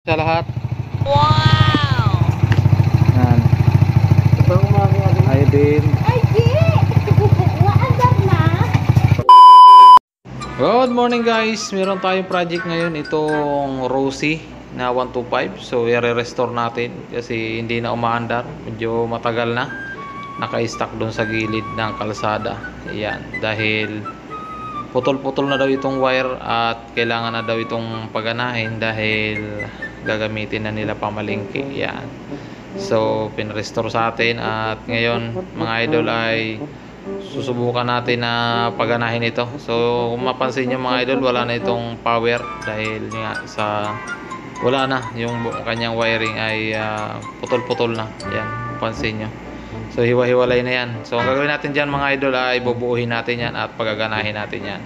Sa lahat. Wow! Yan. Ay din. Ay, di! Waandar na? Good morning guys. Meron tayong project ngayon. Itong Rosie na 125. So i-restore natin kasi hindi na umaandar. Medyo matagal na. Naka-stack doon sa gilid ng kalsada. Ayan. Dahil putol-putol na daw itong wire at kailangan na daw itong paganahin dahil gagamitin na nila pamalingki. Yan. So pinrestore sa atin at ngayon mga idol ay susubukan natin na paganahin ito. So kung mapansin nyo mga idol, wala na itong power dahil nga sa wala na yung kanyang wiring ay putol-putol na. Yan, pansin nyo. So hiwa-hiwalay na yan. So ang gagawin natin dyan mga idol ay bubuuhin natin yan at pagaganahin natin yan.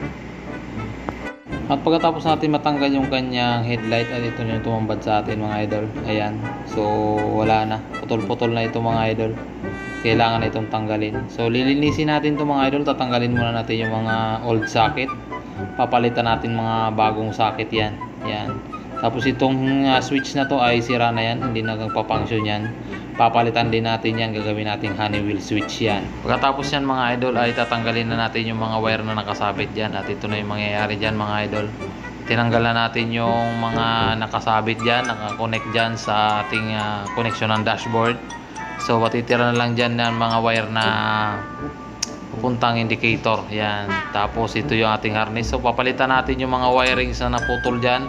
At pagkatapos natin matanggal yung kanyang headlight, at ito yung tumambad sa atin mga idol. Ayan. So wala na. Putol-putol na ito mga idol. Kailangan na itong tanggalin. So lilinisin natin ito mga idol. Tatanggalin muna natin yung mga old socket. Papalitan natin mga bagong socket yan. Ayan. Tapos itong switch na to ay sira na yan. Hindi na nagpa-function yan. Papalitan din natin yan. Gagawin natin Honeywell switch yan. Pagkatapos yan mga idol ay tatanggalin na natin yung mga wire na nakasabit dyan. At ito na yung mangyayari dyan mga idol. Tinanggal na natin yung mga nakasabit dyan. Nakakonect dyan sa ating connection ng dashboard. So matitira na lang dyan ng mga wire na pupuntang indicator. Yan. Tapos ito yung ating harness. So papalitan natin yung mga wirings na naputol dyan.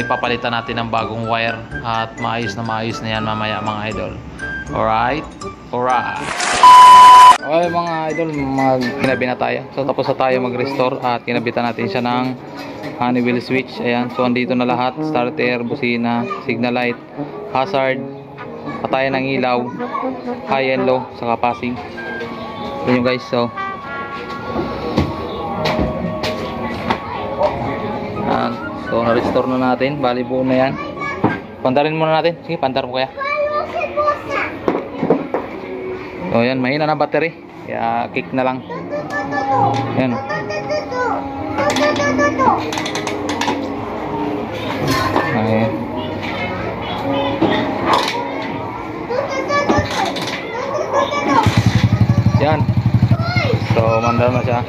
Papalitan natin ng bagong wire at maayos na yan mamaya mga idol. Alright? Alright. Okay mga idol, kinabi na tayo. So tapos na tayo mag-restore at kinabitan natin siya ng Honeywell switch. Ayan. So andito na lahat. Starter, busina, signal light, hazard, patayan ng ilaw, high and low, saka passing. Yun yung guys. So so na-restore na natin. Bali buo na yan. Pandarin muna natin. Sige, pandar mo kaya. So yan, mahina na battery. Kaya kick na lang. Yan. Ayan. Yan. So mandar na siya.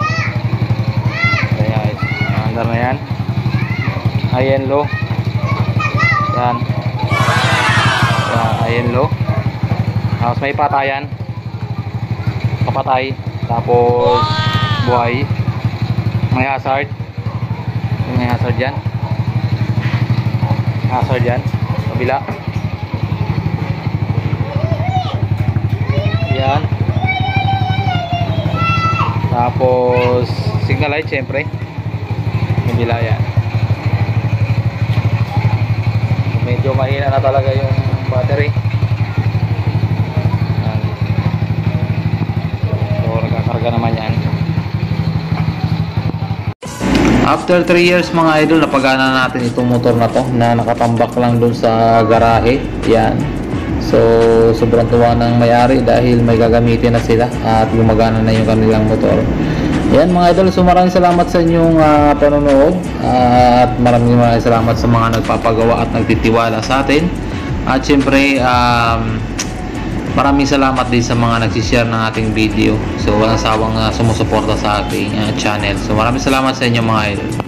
Ayan. Mandar na yan. High and low. Yan. Yan, high and low. Tapos may patayan. Kapatay. Tapos buhay. May hazard. May hazard dyan. Hazard dyan. Kabila. Yan. Tapos signal light syempre. Kabila yan. Medyo mahina na talaga yung battery. So nagkakarga naman yan. After 3 years mga idol, napagana natin itong motor na to na nakatambak lang dun sa garahe. Yan. So sobrang tuwa ng may-ari dahil may gagamitin na sila at gumagana na yung kanilang motor. Yan mga idol, so maraming salamat sa inyong panonood at maraming salamat sa mga nagpapagawa at nagtitiwala sa atin. At syempre maraming salamat din sa mga nagsishare ng ating video. So walang sawang sumusuporta sa ating channel. So maraming salamat sa inyo mga idol.